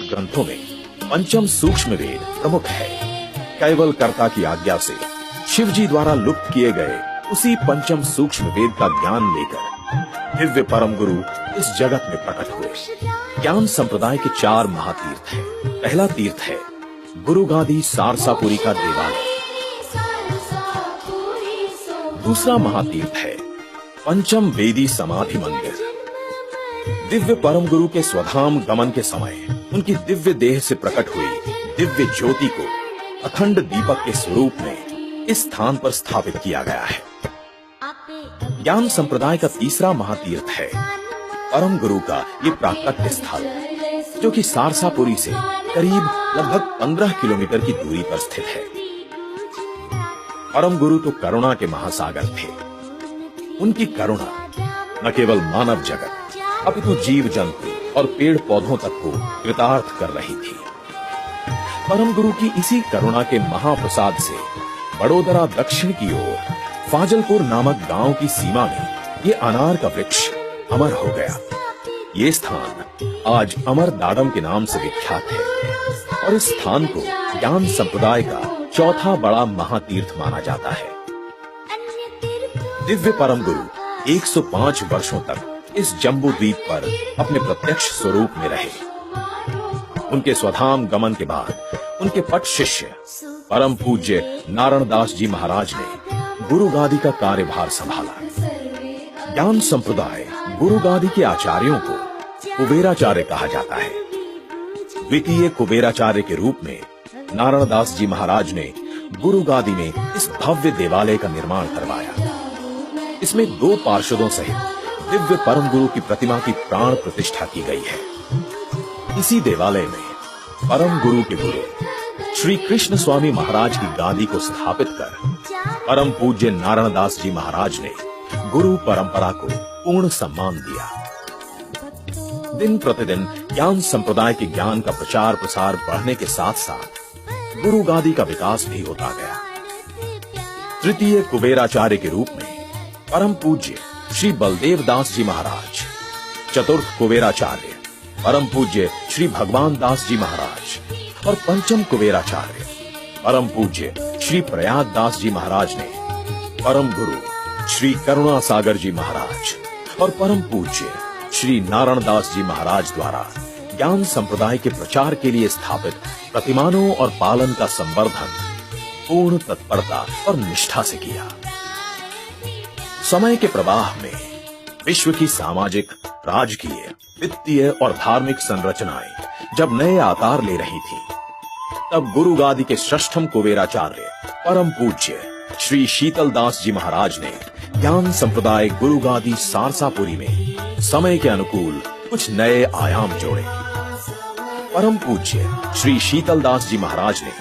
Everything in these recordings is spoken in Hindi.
ग्रंथों में पंचम सूक्ष्म वेद प्रमुख है। कैवल कर्ता की आज्ञा से शिव जी द्वारा लुप्त किए गए उसी पंचम सूक्ष्म वेद का ज्ञान लेकर दिव्य परम गुरु इस जगत में प्रकट हुए। ज्ञान संप्रदाय के 4 महातीर्थ हैं। पहला तीर्थ है गुरुगादी सारसापुरी का देवालय। दूसरा महातीर्थ है पंचम वेदी समाधि मंदिर। दिव्य परम गुरु के स्वधाम गमन के समय उनकी दिव्य देह से प्रकट हुई दिव्य ज्योति को अखंड दीपक के स्वरूप में इस स्थान पर स्थापित किया गया है। ज्ञान संप्रदाय का तीसरा महातीर्थ है परम गुरु का ये प्राकट्य स्थल, जो कि सारसापुरी से करीब लगभग 15 किलोमीटर की दूरी पर स्थित है। परम गुरु तो करुणा के महासागर थे। उनकी करुणा न केवल मानव जगत अपितु जीव जंतु और पेड़ पौधों तक को कृतार्थ कर रही थी। परम गुरु की इसी करुणा के महाप्रसाद से बड़ोदरा दक्षिण की ओर फाजलपुर नामक गांव की सीमा में ये अनार का वृक्ष अमर हो गया। ये स्थान आज अमर दाडम के नाम से विख्यात है और इस स्थान को ज्ञान संप्रदाय का चौथा बड़ा महातीर्थ माना जाता है। दिव्य परम गुरु 105 वर्षों तक इस जम्बू द्वीप पर अपने प्रत्यक्ष स्वरूप में रहे। उनके स्वधाम गमन के बाद उनके पट शिष्य परम पूज्य नारायण दास जी महाराज ने गुरुगादी का कार्यभार संभाला। ज्ञान संप्रदाय गुरुगादी के आचार्यों को कुबेराचार्य कहा जाता है। द्वितीय कुबेराचार्य के रूप में नारायण दास जी महाराज ने गुरुगादी में इस भव्य देवालय का निर्माण करवाया। इसमें 2 पार्षदों सहित दिव्य परम गुरु की प्रतिमा की प्राण प्रतिष्ठा की गई है। इसी देवालय में परम गुरु के गुरु श्री कृष्ण स्वामी महाराज की गादी को स्थापित कर परम पूज्य नारायण दास जी महाराज ने गुरु परंपरा को पूर्ण सम्मान दिया। दिन प्रतिदिन ज्ञान संप्रदाय के ज्ञान का प्रचार प्रसार बढ़ने के साथ साथ गुरु गादी का विकास भी होता गया। तृतीय कुबेराचार्य के रूप में परम पूज्य श्री बलदेव दास जी महाराज, चतुर्थ कुबेराचार्य परम पूज्य श्री भगवान दास जी महाराज और पंचम कुबेराचार्य परम पूज्य श्री प्रयाग दास जी महाराज ने परम गुरु श्री करुणा सागर जी महाराज और परम पूज्य श्री नारायण दास जी महाराज द्वारा ज्ञान संप्रदाय के प्रचार के लिए स्थापित प्रतिमानों और पालन का संवर्धन पूर्ण तत्परता और निष्ठा से किया। समय के प्रवाह में विश्व की सामाजिक, राजकीय, वित्तीय और धार्मिक संरचनाएं जब नए आकार ले रही थी, तब गुरुगादी के षष्ठम कुबेराचार्य परम पूज्य श्री शीतल दास जी महाराज ने ज्ञान संप्रदाय गुरुगादी सारसापुरी में समय के अनुकूल कुछ नए आयाम जोड़े। परम पूज्य श्री शीतल दास जी महाराज ने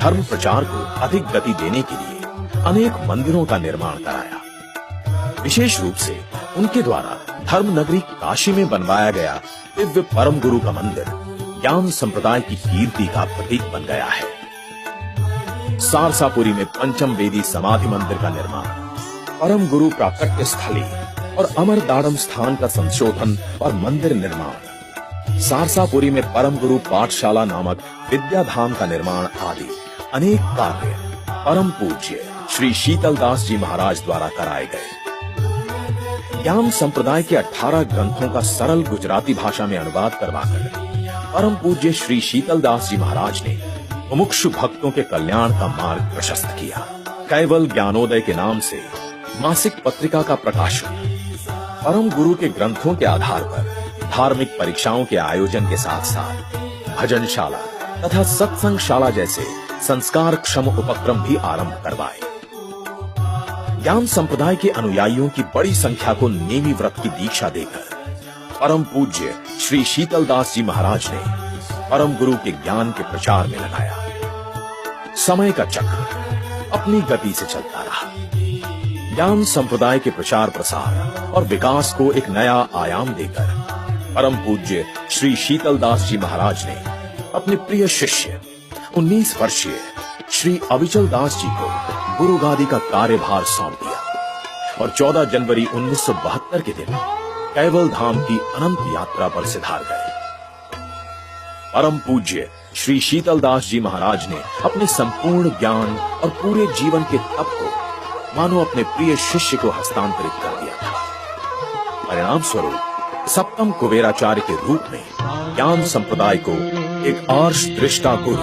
धर्म प्रचार को अधिक गति देने के लिए अनेक मंदिरों का निर्माण कराया। विशेष रूप से उनके द्वारा धर्म नगरी काशी में बनवाया गया दिव्य परम गुरु का मंदिर ज्ञान संप्रदाय की कीर्ति का प्रतीक बन गया है। सारसापुरी में पंचम वेदी समाधि मंदिर का निर्माण, परम गुरु प्राकट्य स्थली और अमर दाडम स्थान का संशोधन और मंदिर निर्माण, सारसापुरी में परम गुरु पाठशाला नामक विद्याधाम का निर्माण आदि अनेक कार्य परम पूज्य श्री शीतल दास जी महाराज द्वारा कराए गए। ज्ञान संप्रदाय के 18 ग्रंथों का सरल गुजराती भाषा में अनुवाद करवाकर परम पूज्य श्री शीतल दास जी महाराज ने मुमुक्षु भक्तों के कल्याण का मार्ग प्रशस्त किया। कैवल ज्ञानोदय के नाम से मासिक पत्रिका का प्रकाशन, परम गुरु के ग्रंथों के आधार पर धार्मिक परीक्षाओं के आयोजन के साथ साथ भजनशाला तथा सत्संगशाला जैसे संस्कार क्षम उपक्रम भी आरंभ करवाए। ज्ञान संप्रदाय के अनुयायियों की बड़ी संख्या को नेमी व्रत की दीक्षा देकर परम पूज्य श्री शीतल दास जी महाराज ने परम गुरु के ज्ञान के प्रचार में लगाया। समय का चक्र अपनी गति से चलता रहा। ज्ञान संप्रदाय के प्रचार प्रसार और विकास को एक नया आयाम देकर परम पूज्य श्री शीतल दास जी महाराज ने अपने प्रिय शिष्य 19 वर्षीय श्री अविचल दास जी को गुरुगादी का कार्यभार सौंप दिया और 14 जनवरी 1972 के दिन कैवल धाम की अनंत यात्रा पर सिधार गए। परम पूज्य श्री शीतलदास जी महाराज ने अपने संपूर्ण ज्ञान और पूरे जीवन के तप को मानो अपने प्रिय शिष्य को हस्तांतरित कर दिया था। परिणाम स्वरूप सप्तम कुबेराचार्य के रूप में ज्ञान संप्रदाय को एक आर्ष दृष्टा गुरु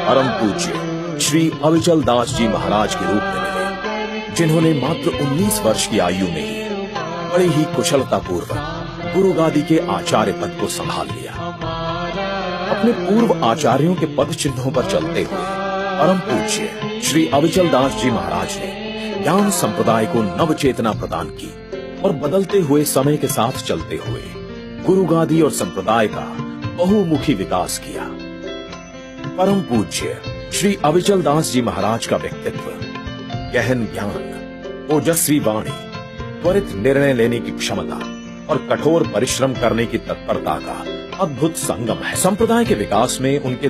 परम पूज्य श्री अविचल दास जी महाराज के रूप में मिले, जिन्होंने मात्र 19 वर्ष की आयु में ही बड़े ही कुशलता पूर्वक गुरु गादी के आचार्य पद को संभाल लिया। अपने पूर्व आचार्यों के पद चिन्हों पर चलते हुए परम पूज्य श्री अविचल दास जी महाराज ने ज्ञान संप्रदाय को नव चेतना प्रदान की और बदलते हुए समय के साथ चलते हुए गुरु गादी और संप्रदाय का बहुमुखी विकास किया। परम पूज्य श्री अविचल दास जी महाराज का व्यक्तित्व गहन ज्ञान, ओजस्वी वाणी, त्वरित निर्णय लेने की क्षमता और कठोर परिश्रम करने की तत्परता का अद्भुत संगम है। संप्रदाय के विकास में उनके